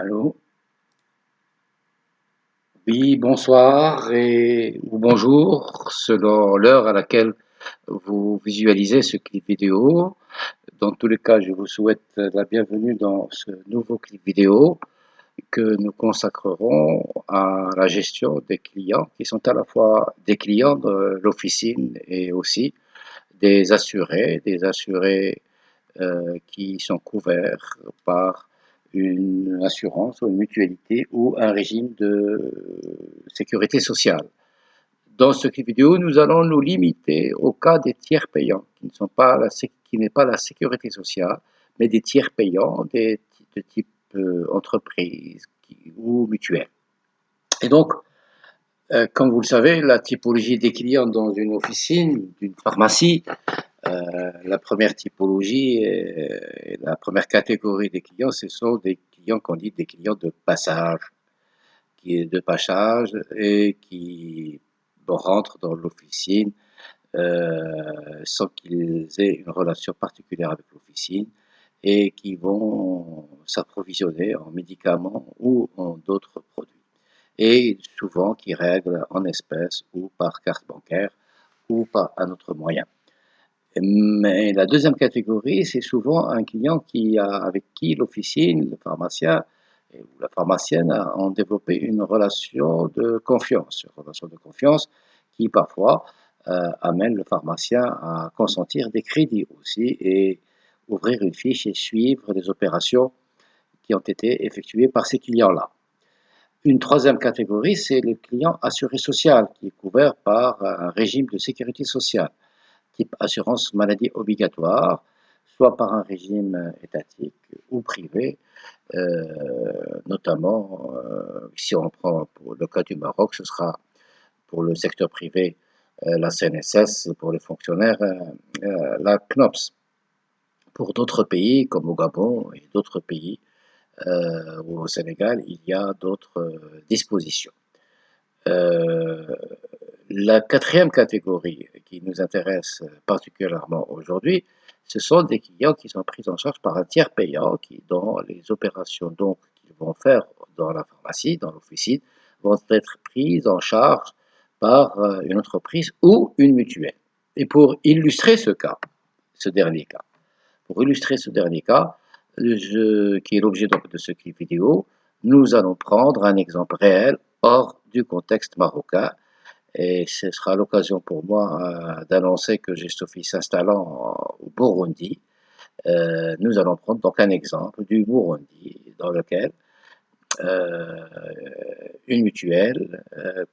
Allô? Oui, bonsoir ou bonjour, selon l'heure à laquelle vous visualisez ce clip vidéo. Dans tous les cas, je vous souhaite la bienvenue dans ce nouveau clip vidéo que nous consacrerons à la gestion des clients qui sont à la fois des clients de l'officine et aussi des assurés qui sont couverts par une assurance ou une mutualité ou un régime de sécurité sociale. Dans ce clip vidéo, nous allons nous limiter au cas des tiers payants, qui n'est pas la sécurité sociale, mais des tiers payants de type entreprise ou mutuelle. Et donc, comme vous le savez, la typologie des clients dans une officine, d'une pharmacie, la première typologie, la première catégorie des clients, ce sont des clients qu'on dit des clients de passage et qui rentrent dans l'officine sans qu'ils aient une relation particulière avec l'officine et qui vont s'approvisionner en médicaments ou en d'autres produits. Et souvent qui règlent en espèces ou par carte bancaire ou par un autre moyen. Mais la deuxième catégorie, c'est souvent un client avec qui l'officine, le pharmacien ou la pharmacienne ont développé une relation de confiance qui parfois amène le pharmacien à consentir des crédits aussi et ouvrir une fiche et suivre les opérations qui ont été effectuées par ces clients-là. Une troisième catégorie, c'est le client assuré social qui est couvert par un régime de sécurité sociale type assurance maladie obligatoire, soit par un régime étatique ou privé, notamment si on prend pour le cas du Maroc, ce sera pour le secteur privé la CNSS, pour les fonctionnaires la CNOPS. Pour d'autres pays comme au Gabon et d'autres pays ou au Sénégal, il y a d'autres dispositions. La quatrième catégorie qui nous intéresse particulièrement aujourd'hui, ce sont des clients qui sont pris en charge par un tiers payant qui, dans les opérations donc qu'ils vont faire dans la pharmacie, dans l'officine, vont être prises en charge par une entreprise ou une mutuelle. Et pour illustrer ce dernier cas, qui est l'objet donc de ce clip vidéo, nous allons prendre un exemple réel hors du contexte marocain. Et ce sera l'occasion pour moi d'annoncer que Gestofi s'installant au Burundi, nous allons prendre donc un exemple du Burundi dans lequel euh, une mutuelle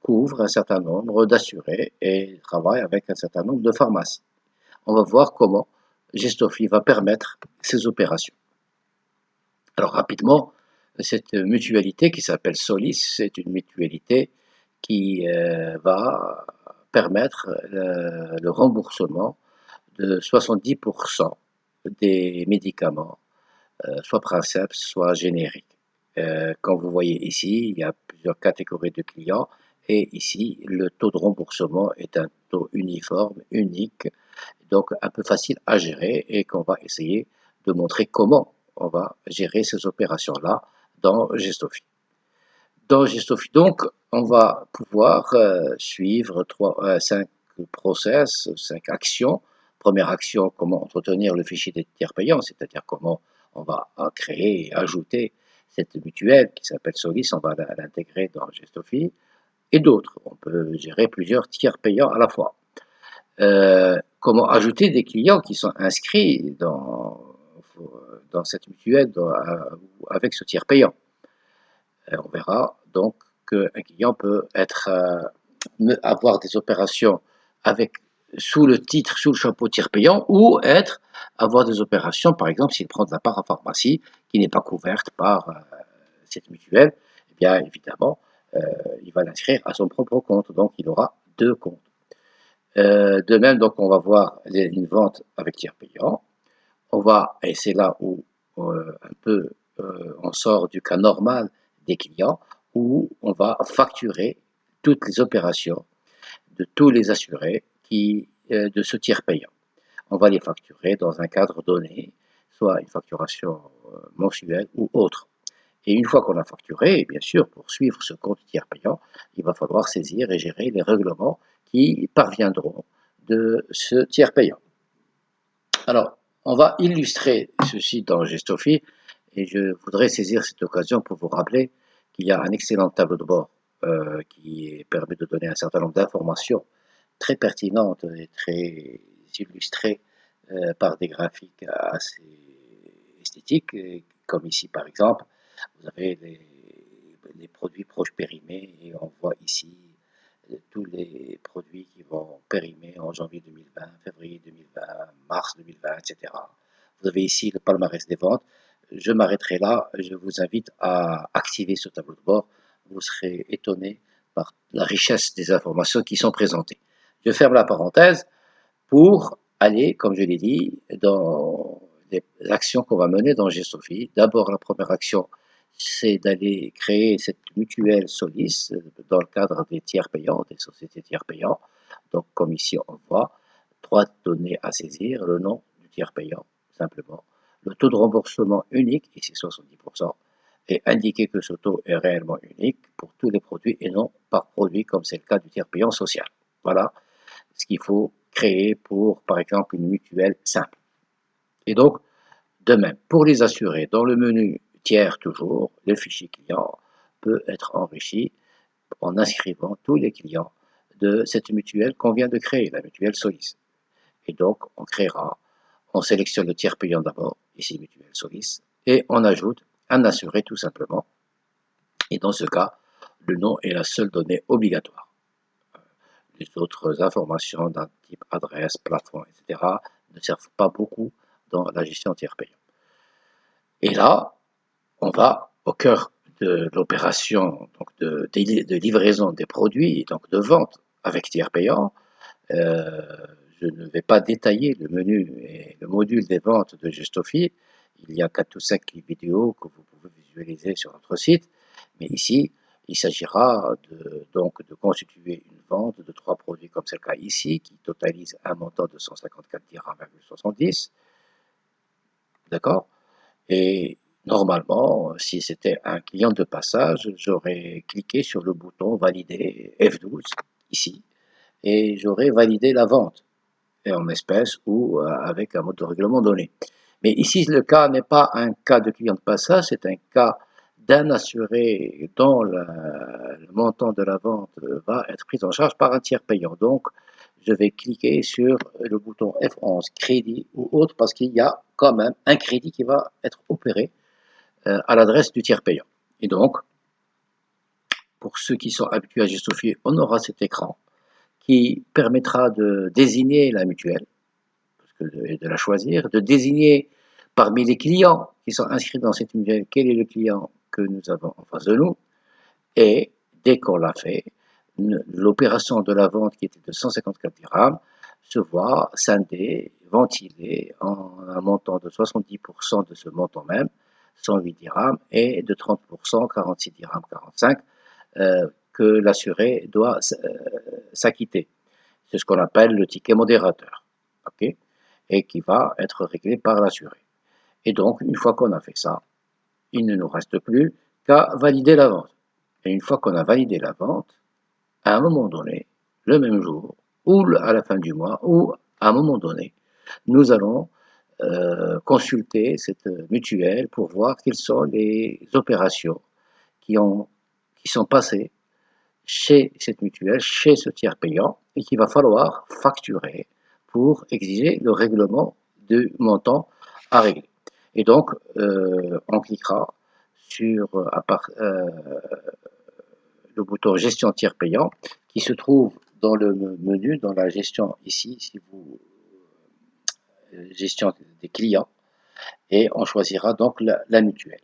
couvre un certain nombre d'assurés et travaille avec un certain nombre de pharmacies. On va voir comment Gestofi va permettre ces opérations. Alors rapidement, cette mutualité qui s'appelle Solis, c'est une mutualité qui va permettre le remboursement de 70% des médicaments, soit princeps, soit génériques. Comme vous voyez ici, il y a plusieurs catégories de clients et ici, le taux de remboursement est un taux uniforme, unique, donc un peu facile à gérer et qu'on va essayer de montrer comment on va gérer ces opérations-là dans Gestofi. Dans Gestofi, donc, on va pouvoir suivre 5 process, 5 actions. Première action, comment entretenir le fichier des tiers payants, c'est-à-dire comment on va créer et ajouter cette mutuelle qui s'appelle Solis, on va l'intégrer dans Gestofi, et d'autres. On peut gérer plusieurs tiers payants à la fois. Comment ajouter des clients qui sont inscrits dans cette mutuelle avec ce tiers payant. On verra donc qu'un client peut avoir des opérations sous le chapeau tiers payant ou avoir des opérations, par exemple, s'il prend de la part en pharmacie qui n'est pas couverte par cette mutuelle, eh bien évidemment, il va l'inscrire à son propre compte, donc il aura deux comptes. De même, donc, on va voir une vente avec tiers payant. Et c'est là où on sort du cas normal des clients, où on va facturer toutes les opérations de tous les assurés de ce tiers payant. On va les facturer dans un cadre donné, soit une facturation mensuelle ou autre. Et une fois qu'on a facturé, bien sûr, pour suivre ce compte tiers payant, il va falloir saisir et gérer les règlements qui parviendront de ce tiers payant. Alors, on va illustrer ceci dans Gestofi et je voudrais saisir cette occasion pour vous rappeler qu'il y a un excellent tableau de bord qui permet de donner un certain nombre d'informations très pertinentes et très illustrées par des graphiques assez esthétiques, comme ici par exemple, vous avez les produits proches périmés et on voit ici tous les produits qui vont périmer en janvier 2020, février 2020, mars 2020, etc. Vous avez ici le palmarès des ventes. Je m'arrêterai là. Je vous invite à activer ce tableau de bord. Vous serez étonné par la richesse des informations qui sont présentées. Je ferme la parenthèse pour aller, comme je l'ai dit, dans les actions qu'on va mener dans Gestofi. D'abord, la première action, c'est d'aller créer cette mutuelle Solis dans le cadre des tiers payants, des sociétés tiers payants. Donc, comme ici on voit, 3 données à saisir, le nom du tiers payant, simplement, le taux de remboursement unique, ici 70%, et indiquer que ce taux est réellement unique pour tous les produits et non par produit, comme c'est le cas du tiers payant social. Voilà ce qu'il faut créer pour, par exemple, une mutuelle simple. Et donc, de même, pour les assurés, dans le menu tiers toujours, le fichier client peut être enrichi en inscrivant tous les clients de cette mutuelle qu'on vient de créer, la mutuelle Solis. Et donc, on sélectionne le tiers payant d'abord, ici mutuelle Solis, et on ajoute un assuré tout simplement. Et dans ce cas, le nom est la seule donnée obligatoire. Les autres informations d'un type adresse, plafond, etc. ne servent pas beaucoup dans la gestion tiers payant. Et là, on va au cœur de l'opération de livraison des produits, donc de vente avec tiers payant. Je ne vais pas détailler le menu et le module des ventes de Gestofi. Il y a 4 ou 5 vidéos que vous pouvez visualiser sur notre site. Mais ici, il s'agira donc de constituer une vente de 3 produits comme c'est le cas ici, qui totalise un montant de 154 dirhams,70. D'accord? Et normalement, si c'était un client de passage, j'aurais cliqué sur le bouton valider F12 ici et j'aurais validé la vente en espèces ou avec un mode de règlement donné. Mais ici, le cas n'est pas un cas de client de passage, c'est un cas d'un assuré dont le montant de la vente va être pris en charge par un tiers payant. Donc, je vais cliquer sur le bouton F11, crédit ou autre, parce qu'il y a quand même un crédit qui va être opéré à l'adresse du tiers payant. Et donc, pour ceux qui sont habitués à Gestofi, on aura cet écran qui permettra de désigner la mutuelle, et de la choisir, de désigner parmi les clients qui sont inscrits dans cette mutuelle quel est le client que nous avons en face de nous. Et dès qu'on l'a fait, l'opération de la vente qui était de 154 dirhams se voit scindée, ventilée en un montant de 70% de ce montant même, 108 dirhams, et de 30%, 46 dirhams 45, que l'assuré doit s'acquitter. C'est ce qu'on appelle le ticket modérateur, okay, et qui va être réglé par l'assuré. Et donc, une fois qu'on a fait ça, il ne nous reste plus qu'à valider la vente. Et une fois qu'on a validé la vente, à un moment donné, le même jour, ou à la fin du mois, ou à un moment donné, nous allons consulter cette mutuelle pour voir quelles sont les opérations qui sont passées chez cette mutuelle, chez ce tiers payant, et qu'il va falloir facturer pour exiger le règlement du montant à régler. Et donc, on cliquera sur le bouton gestion tiers payant qui se trouve dans le menu, dans la gestion ici, si vous gestion des clients, et on choisira donc la mutuelle.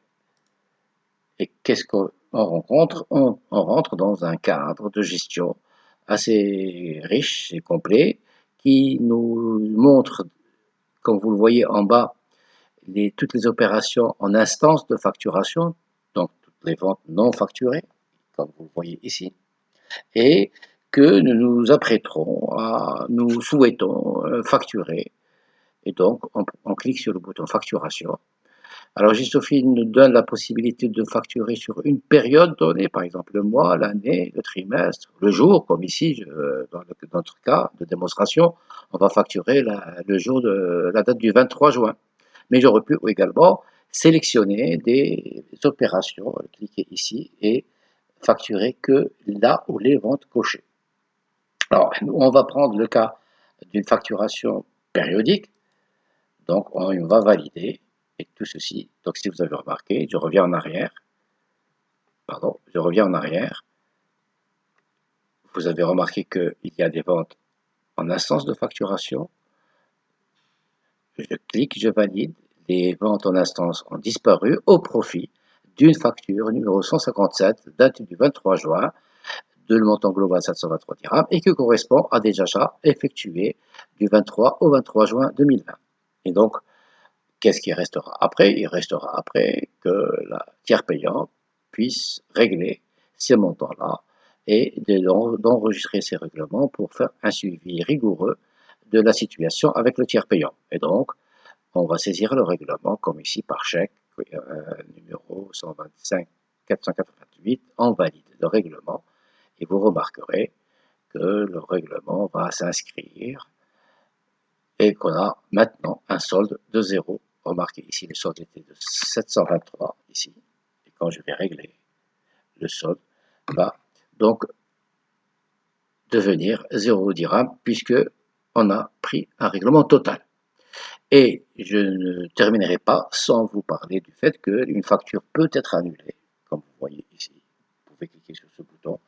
Et qu'est-ce qu'on rencontre? On rentre dans un cadre de gestion assez riche et complet qui nous montre, comme vous le voyez en bas, toutes les opérations en instance de facturation, donc toutes les ventes non facturées, comme vous le voyez ici, et que nous nous apprêterons nous souhaitons facturer. Et donc, on clique sur le bouton facturation. Alors, Gistophie nous donne la possibilité de facturer sur une période donnée, par exemple le mois, l'année, le trimestre, le jour, comme ici, dans notre cas de démonstration, on va facturer le jour de la date du 23 juin. Mais j'aurais pu également sélectionner des opérations, cliquer ici et facturer que là où les ventes cochées. Alors, on va prendre le cas d'une facturation périodique. Donc, on va valider et tout ceci. Donc, si vous avez remarqué, je reviens en arrière. Pardon, je reviens en arrière. Vous avez remarqué qu'il y a des ventes en instance de facturation. Je clique, je valide. Les ventes en instance ont disparu au profit d'une facture numéro 157, date du 23 juin, de le montant global 723 dirhams et qui correspond à des achats effectués du 23 au 23 juin 2020. Et donc, qu'est-ce qui restera après? Il restera après que la tiers payant puisse régler ces montants-là et d'enregistrer ces règlements pour faire un suivi rigoureux de la situation avec le tiers payant. Et donc, on va saisir le règlement comme ici par chèque, numéro 125 488, on valide le règlement et vous remarquerez que le règlement va s'inscrire et qu'on a maintenant un solde de 0. Remarquez ici, le solde était de 723 ici. Et quand je vais régler, le solde va donc devenir 0 dirham puisque on a pris un règlement total. Et je ne terminerai pas sans vous parler du fait qu'une facture peut être annulée, comme vous voyez ici. Vous pouvez cliquer sur ce bouton.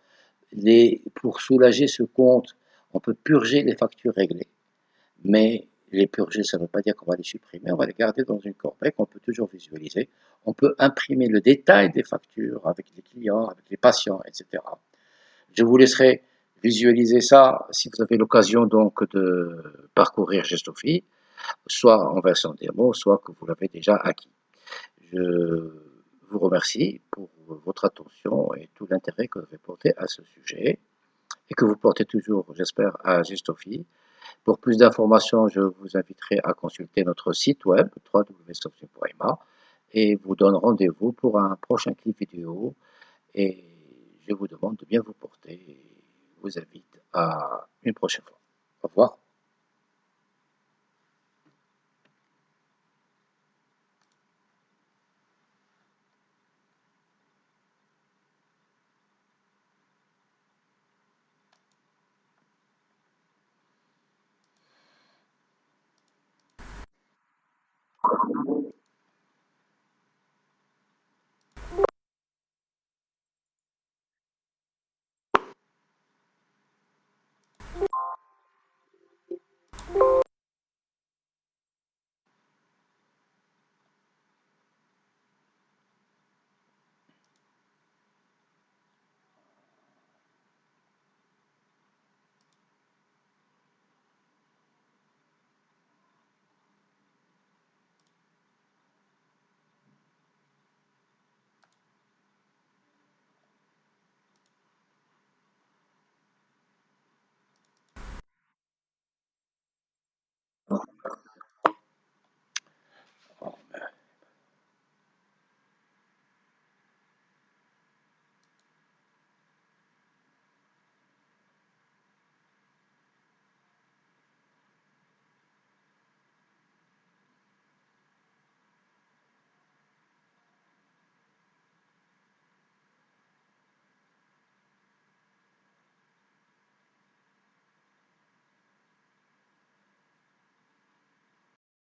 Pour soulager ce compte, on peut purger les factures réglées. Mais les purger, ça ne veut pas dire qu'on va les supprimer, on va les garder dans une corbeille qu'on peut toujours visualiser. On peut imprimer le détail des factures avec les clients, avec les patients, etc. Je vous laisserai visualiser ça si vous avez l'occasion donc de parcourir Gestofi, soit en version démo, soit que vous l'avez déjà acquis. Je vous remercie pour votre attention et tout l'intérêt que vous avez porté à ce sujet et que vous portez toujours, j'espère, à Gestofi. Pour plus d'informations, je vous inviterai à consulter notre site web www.software.ma et vous donne rendez-vous pour un prochain clip vidéo et je vous demande de bien vous porter et vous invite à une prochaine fois. Au revoir.